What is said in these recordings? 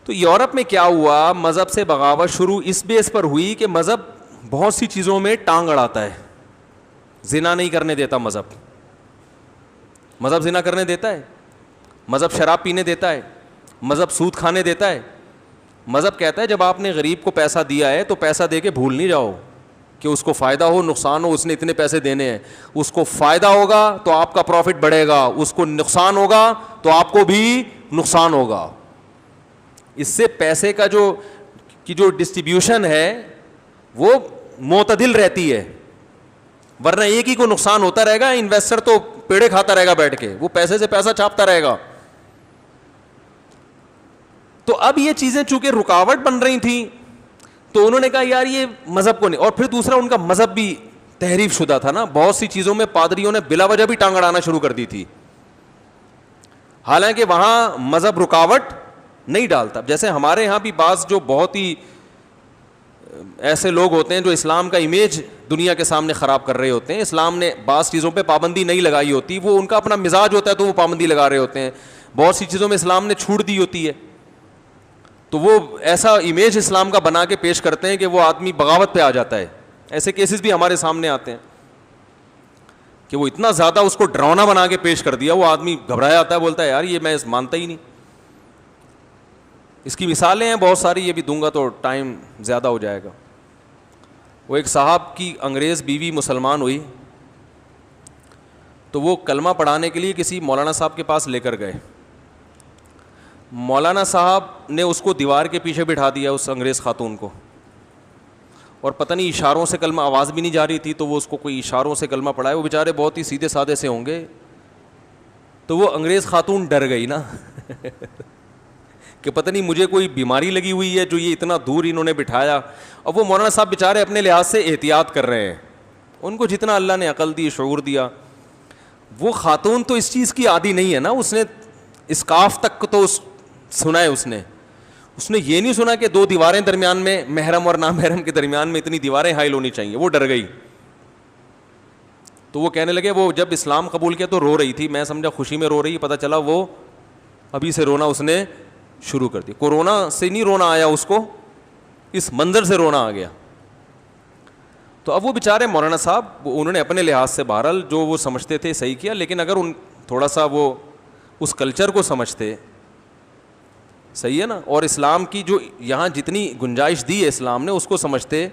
تو یورپ میں کیا ہوا, مذہب سے بغاوت شروع اس بیس پر ہوئی کہ مذہب بہت سی چیزوں میں ٹانگ اڑاتا ہے. زنا نہیں کرنے دیتا مذہب, مذہب زنا کرنے دیتا ہے, مذہب شراب پینے دیتا ہے, مذہب سود کھانے دیتا ہے. مذہب کہتا ہے جب آپ نے غریب کو پیسہ دیا ہے تو پیسہ دے کے بھول نہیں جاؤ کہ اس کو فائدہ ہو نقصان ہو, اس نے اتنے پیسے دینے ہیں. اس کو فائدہ ہوگا تو آپ کا پروفٹ بڑھے گا, اس کو نقصان ہوگا تو آپ کو بھی نقصان ہوگا. اس سے پیسے کا جو ڈسٹریبیوشن ہے وہ معتدل رہتی ہے, ورنہ ایک ہی کو نقصان ہوتا رہے گا, انویسٹر تو پیڑے کھاتا رہے گا بیٹھ کے, وہ پیسے سے پیسہ چھاپتا رہے گا. تو اب یہ چیزیں چونکہ رکاوٹ بن رہی تھیں تو انہوں نے کہا یار یہ مذہب کو نہیں. اور پھر دوسرا ان کا مذہب بھی تحریف شدہ تھا نا, بہت سی چیزوں میں پادریوں نے بلا وجہ بھی ٹانگ اڑانا شروع کر دی تھی, حالانکہ وہاں مذہب رکاوٹ نہیں ڈالتا. جیسے ہمارے یہاں بھی بعض جو بہت ہی ایسے لوگ ہوتے ہیں جو اسلام کا امیج دنیا کے سامنے خراب کر رہے ہوتے ہیں, اسلام نے بعض چیزوں پہ پابندی نہیں لگائی ہوتی, وہ ان کا اپنا مزاج ہوتا ہے تو وہ پابندی لگا رہے ہوتے ہیں. بہت سی چیزوں میں اسلام نے چھوٹ دی ہوتی ہے تو وہ ایسا امیج اسلام کا بنا کے پیش کرتے ہیں کہ وہ آدمی بغاوت پہ آ جاتا ہے. ایسے کیسز بھی ہمارے سامنے آتے ہیں کہ وہ اتنا زیادہ اس کو ڈراؤنا بنا کے پیش کر دیا, وہ آدمی گھبرایا آتا ہے, بولتا ہے یار یہ میں مانتا ہی نہیں. اس کی مثالیں ہیں بہت ساری, یہ بھی دوں گا تو ٹائم زیادہ ہو جائے گا. وہ ایک صاحب کی انگریز بیوی مسلمان ہوئی تو وہ کلمہ پڑھانے کے لیے کسی مولانا صاحب کے پاس لے کر گئے. مولانا صاحب نے اس کو دیوار کے پیچھے بٹھا دیا اس انگریز خاتون کو, اور پتہ نہیں اشاروں سے کلمہ, آواز بھی نہیں جا رہی تھی تو وہ اس کو کوئی اشاروں سے کلمہ پڑھائے. وہ بیچارے بہت ہی سیدھے سادے سے ہوں گے, تو وہ انگریز خاتون ڈر گئی نا کہ پتہ نہیں مجھے کوئی بیماری لگی ہوئی ہے جو یہ اتنا دور انہوں نے بٹھایا. اور وہ مولانا صاحب بیچارے اپنے لحاظ سے احتیاط کر رہے ہیں, ان کو جتنا اللہ نے عقل دی شعور دیا. وہ خاتون تو اس چیز کی عادی نہیں ہے نا, اس نے اسکاف تک تو سنا ہے, اس نے یہ نہیں سنا کہ دو دیواریں درمیان میں, محرم اور نامحرم کے درمیان میں اتنی دیواریں حائل ہونی چاہیے. وہ ڈر گئی. تو وہ کہنے لگے, وہ جب اسلام قبول کیا تو رو رہی تھی, میں سمجھا خوشی میں رو رہی, پتہ چلا وہ ابھی سے رونا اس نے شروع کر دی. کورونا سے نہیں رونا آیا اس کو, اس منظر سے رونا آ گیا. تو اب وہ بیچارے مولانا صاحب انہوں نے اپنے لحاظ سے بہرحال جو وہ سمجھتے تھے صحیح کیا, لیکن اگر ان تھوڑا سا وہ اس کلچر کو سمجھتے, صحیح ہے نا, اور اسلام کی جو یہاں جتنی گنجائش دی ہے اسلام نے اس کو سمجھتے,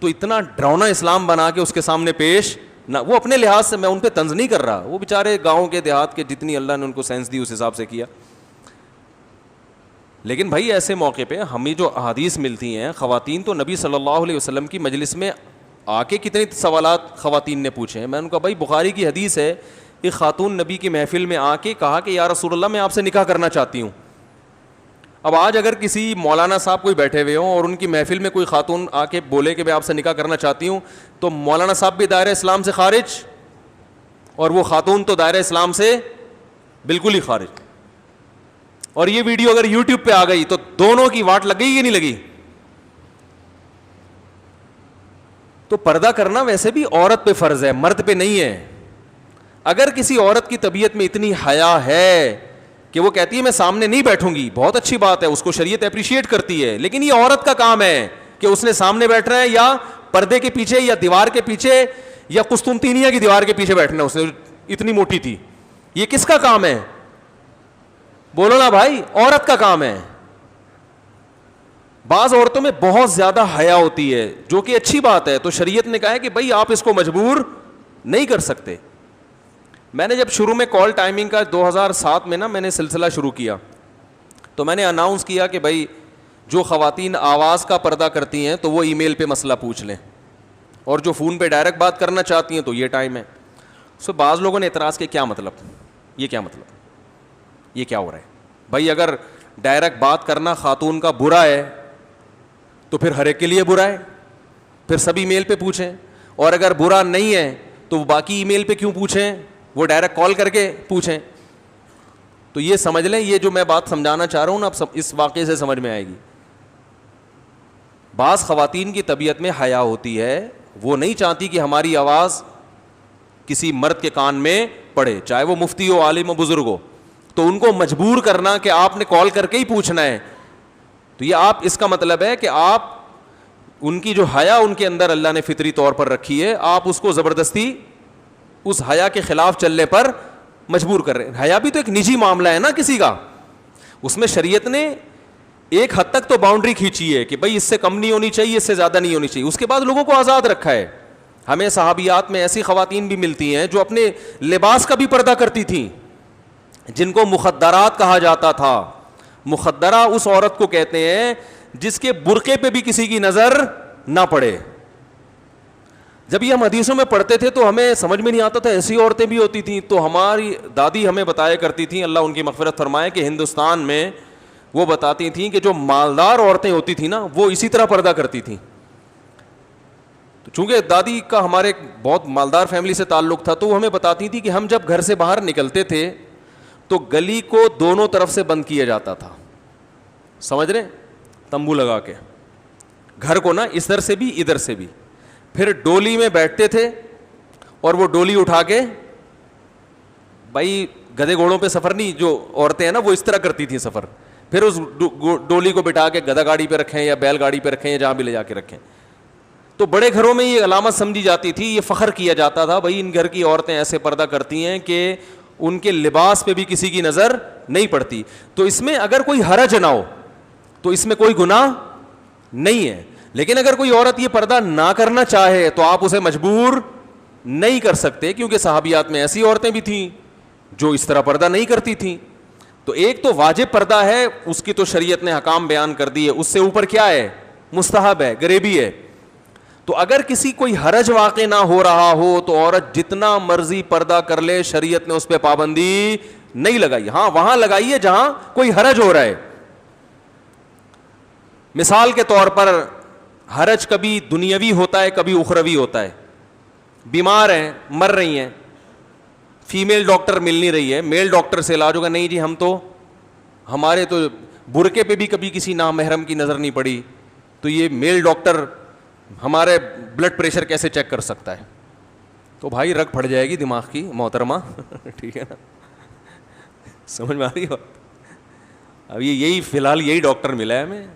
تو اتنا ڈراؤنا اسلام بنا کے اس کے سامنے پیش نہ. وہ اپنے لحاظ سے, میں ان پہ طنز نہیں کر رہا, وہ بیچارے گاؤں کے دیہات کے جتنی اللہ نے ان کو سینس دی اس حساب سے کیا. لیکن بھائی ایسے موقع پہ ہمیں جو احادیث ملتی ہیں, خواتین تو نبی صلی اللہ علیہ وسلم کی مجلس میں آ کے کتنے سوالات خواتین نے پوچھے ہیں. میں نے کہا بھائی بخاری کی حدیث ہے, ایک خاتون نبی کی محفل میں آ کے کہا کہ یا رسول اللہ میں آپ سے نکاح کرنا چاہتی ہوں. اب آج اگر کسی مولانا صاحب کوئی بیٹھے ہوئے ہوں اور ان کی محفل میں کوئی خاتون آ کے بولے کہ میں آپ سے نکاح کرنا چاہتی ہوں, تو مولانا صاحب بھی دائرہ اسلام سے خارج اور وہ خاتون تو دائرہ اسلام سے بالکل ہی خارج. اور یہ ویڈیو اگر یوٹیوب پہ آ گئی تو دونوں کی واٹ لگ گئی کہ نہیں لگی. تو پردہ کرنا ویسے بھی عورت پہ فرض ہے, مرد پہ نہیں ہے. اگر کسی عورت کی طبیعت میں اتنی حیا ہے کہ وہ کہتی ہے میں سامنے نہیں بیٹھوں گی, بہت اچھی بات ہے, اس کو شریعت اپریشیٹ کرتی ہے, لیکن یہ عورت کا کام ہے کہ اس نے سامنے بیٹھنا ہے یا پردے کے پیچھے یا دیوار کے پیچھے یا قسطنطینیہ کی دیوار کے پیچھے بیٹھنا ہے. اس نے اتنی موٹی تھی, یہ کس کا کام ہے؟ بولو نا بھائی, عورت کا کام ہے. بعض عورتوں میں بہت زیادہ حیا ہوتی ہے جو کہ اچھی بات ہے, تو شریعت نے کہا ہے کہ بھائی آپ اس کو مجبور نہیں کر سکتے. میں نے جب شروع میں کال ٹائمنگ کا 2007 میں نا میں نے سلسلہ شروع کیا, تو میں نے اناؤنس کیا کہ بھائی جو خواتین آواز کا پردہ کرتی ہیں تو وہ ای میل پہ مسئلہ پوچھ لیں, اور جو فون پہ ڈائریکٹ بات کرنا چاہتی ہیں تو یہ ٹائم ہے. سو بعض لوگوں نے اعتراض کیا, کیا مطلب, یہ کیا مطلب, یہ کیا ہو رہا ہے بھائی؟ اگر ڈائریکٹ بات کرنا خاتون کا برا ہے تو پھر ہر ایک کے لیے برا ہے, پھر سب ای میل پہ پوچھیں, اور اگر برا نہیں ہے تو وہ باقی ای میل پہ کیوں پوچھیں, وہ ڈائریکٹ کال کر کے پوچھیں. تو یہ سمجھ لیں, یہ جو میں بات سمجھانا چاہ رہا ہوں نا اب اس واقعے سے سمجھ میں آئے گی. بعض خواتین کی طبیعت میں حیا ہوتی ہے, وہ نہیں چاہتی کہ ہماری آواز کسی مرد کے کان میں پڑے, چاہے وہ مفتی ہو, عالم ہو, بزرگ ہو. تو ان کو مجبور کرنا کہ آپ نے کال کر کے ہی پوچھنا ہے, تو یہ آپ, اس کا مطلب ہے کہ آپ ان کی جو حیا ان کے اندر اللہ نے فطری طور پر رکھی ہے, آپ اس کو زبردستی اس حیا کے خلاف چلنے پر مجبور کر رہے ہیں. حیا بھی تو ایک نجی معاملہ ہے نا کسی کا, اس میں شریعت نے ایک حد تک تو باؤنڈری کھینچی ہے کہ بھائی اس سے کم نہیں ہونی چاہیے, اس سے زیادہ نہیں ہونی چاہیے. اس کے بعد لوگوں کو آزاد رکھا ہے. ہمیں صحابیات میں ایسی خواتین بھی ملتی ہیں جو اپنے لباس کا بھی پردہ کرتی تھیں, جن کو مخدرات کہا جاتا تھا. مخدرہ اس عورت کو کہتے ہیں جس کے برقعے پہ بھی کسی کی نظر نہ پڑے. جب یہ ہم حدیثوں میں پڑھتے تھے تو ہمیں سمجھ میں نہیں آتا تھا ایسی عورتیں بھی ہوتی تھیں. تو ہماری دادی ہمیں بتایا کرتی تھیں, اللہ ان کی مغفرت فرمائے, کہ ہندوستان میں وہ بتاتی تھیں کہ جو مالدار عورتیں ہوتی تھیں نا وہ اسی طرح پردہ کرتی تھیں. تو چونکہ دادی کا ہمارے بہت مالدار فیملی سے تعلق تھا, تو وہ ہمیں بتاتی تھی کہ ہم جب گھر سے باہر نکلتے تھے تو گلی کو دونوں طرف سے بند کیا جاتا تھا, سمجھ رہے, تمبو لگا کے, گھر کو نا ادھر سے بھی ادھر سے بھی. پھر ڈولی میں بیٹھتے تھے اور وہ ڈولی اٹھا کے, بھائی گدھے گھوڑوں پہ سفر نہیں, جو عورتیں ہیں نا وہ اس طرح کرتی تھیں سفر, پھر اس ڈولی کو بٹھا کے گدھا گاڑی پہ رکھیں یا بیل گاڑی پہ رکھیں یا جہاں بھی لے جا کے رکھیں. تو بڑے گھروں میں یہ علامت سمجھی جاتی تھی, یہ فخر کیا جاتا تھا, بھائی ان گھر کی عورتیں ایسے پردہ کرتی ہیں کہ ان کے لباس پہ بھی کسی کی نظر نہیں پڑتی. تو اس میں اگر کوئی حرج نہ ہو تو اس میں کوئی گناہ نہیں ہے. لیکن اگر کوئی عورت یہ پردہ نہ کرنا چاہے تو آپ اسے مجبور نہیں کر سکتے, کیونکہ صحابیات میں ایسی عورتیں بھی تھیں جو اس طرح پردہ نہیں کرتی تھیں. تو ایک تو واجب پردہ ہے, اس کی تو شریعت نے حکام بیان کر دی ہے, اس سے اوپر کیا ہے, مستحب ہے, غریبی ہے. تو اگر کسی کوئی حرج واقع نہ ہو رہا ہو تو عورت جتنا مرضی پردہ کر لے, شریعت نے اس پہ پابندی نہیں لگائی. ہاں وہاں لگائی ہے جہاں کوئی حرج ہو رہا ہے. مثال کے طور پر حرج کبھی دنیاوی ہوتا ہے, کبھی اخروی ہوتا ہے. بیمار ہیں, مر رہی ہیں, فیمیل ڈاکٹر مل نہیں رہی ہے, میل ڈاکٹر سے علاج ہوگا, نہیں جی ہم تو, ہمارے تو برقعے پہ بھی کبھی کسی نامحرم کی نظر نہیں پڑی, تو یہ میل ڈاکٹر ہمارے بلڈ پریشر کیسے چیک کر سکتا ہے. تو بھائی رگ پھٹ جائے گی دماغ کی محترمہ, ٹھیک ہے نا, سمجھ میں آ رہی ہو. اب یہی فی الحال یہی ڈاکٹر ملا ہے ہمیں.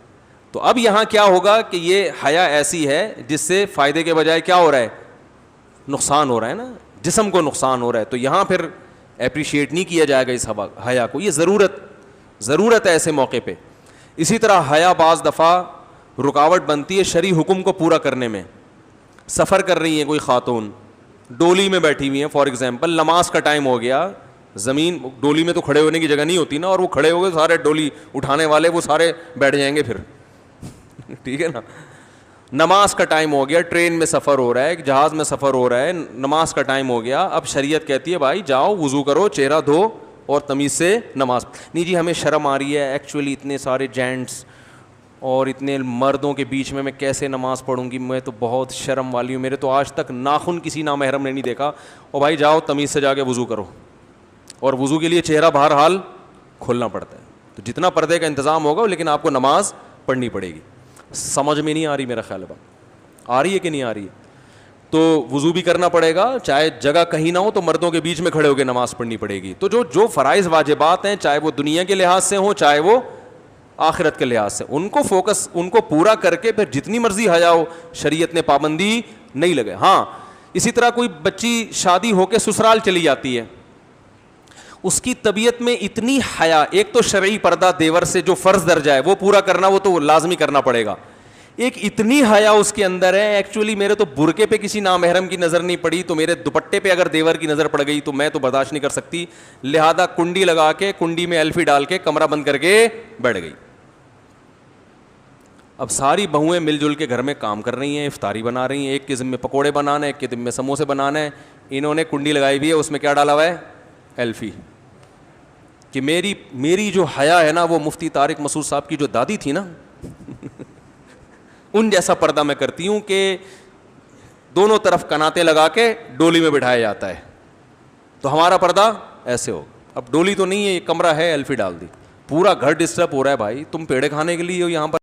تو اب یہاں کیا ہوگا کہ یہ حیا ایسی ہے جس سے فائدے کے بجائے کیا ہو رہا ہے, نقصان ہو رہا ہے نا, جسم کو نقصان ہو رہا ہے. تو یہاں پھر اپریشیٹ نہیں کیا جائے گا اس حیا کو, یہ ضرورت ہے ایسے موقع پہ. اسی طرح حیا بعض دفعہ رکاوٹ بنتی ہے شرعی حکم کو پورا کرنے میں. سفر کر رہی ہیں کوئی خاتون, ڈولی میں بیٹھی ہوئی ہیں, فار ایگزامپل نماز کا ٹائم ہو گیا, زمین ڈولی میں تو کھڑے ہونے کی جگہ نہیں ہوتی نا, اور وہ کھڑے ہو گئے سارے ڈولی اٹھانے والے وہ سارے بیٹھ جائیں گے پھر, ٹھیک ہے نا. نماز کا ٹائم ہو گیا, ٹرین میں سفر ہو رہا ہے, جہاز میں سفر ہو رہا ہے, نماز کا ٹائم ہو گیا. اب شریعت کہتی ہے بھائی جاؤ وضو کرو, چہرہ دھو اور تمیز سے نماز. نہیں جی ہمیں شرم آ رہی ہے, ایکچولی اتنے سارے جینٹس اور اتنے مردوں کے بیچ میں کیسے نماز پڑھوں گی, میں تو بہت شرم والی ہوں, میرے تو آج تک ناخن کسی نامحرم نے نہیں دیکھا. اور بھائی جاؤ تمیز سے جا کے وضو کرو, اور وضو کے لیے چہرہ بہرحال کھولنا پڑتا ہے. تو جتنا پردے کا انتظام ہوگا لیکن آپ کو نماز پڑھنی پڑے گی. سمجھ میں نہیں آ رہی, میرا خیال ہے بات آ رہی ہے کہ نہیں آ رہی ہے. تو وضو بھی کرنا پڑے گا, چاہے جگہ کہیں نہ ہو تو مردوں کے بیچ میں کھڑے ہو کے نماز پڑھنی پڑے گی. تو جو فرائض واجبات ہیں, چاہے وہ دنیا کے لحاظ سے ہوں چاہے وہ آخرت کے لحاظ سے, ان کو فوکس, ان کو پورا کر کے پھر جتنی مرضی حیا ہو, شریعت نے پابندی نہیں لگے. ہاں اسی طرح کوئی بچی شادی ہو کے سسرال چلی جاتی ہے, اس کی طبیعت میں اتنی حیا, ایک تو شرعی پردہ دیور سے جو فرض درجہ ہے وہ پورا کرنا, وہ تو لازمی کرنا پڑے گا. ایک اتنی حیا اس کے اندر ہے, ایکچولی میرے تو برقعے پہ کسی نامحرم کی نظر نہیں پڑی, تو میرے دوپٹے پہ اگر دیور کی نظر پڑ گئی تو میں تو برداشت نہیں کر سکتی, لہذا کنڈی لگا کے, کنڈی میں ایلفی ڈال کے کمرہ بند کر کے بیٹھ گئی. اب ساری بہویں مل جل کے گھر میں کام کر رہی ہیں, افطاری بنا رہی ہیں, ایک کے ذمہ پکوڑے بنانا ہے, ایک کے ذمہ سموسے بنانا ہے. انہوں نے کنڈی لگائی ہوئی ہے, اس میں کیا ڈالا ہوا ہے, ایلفی. کہ میری جو حیا ہے نا وہ مفتی طارق مسعود صاحب کی جو دادی تھی نا ان جیسا پردہ میں کرتی ہوں کہ دونوں طرف کناتے لگا کے ڈولی میں بٹھایا جاتا ہے. تو ہمارا پردہ ایسے ہو. اب ڈولی تو نہیں ہے, یہ کمرہ ہے, ایلفی ڈال دی, پورا گھر ڈسٹرب ہو رہا ہے. بھائی تم پیڑے کھانے کے لیے ہو یہاں پر,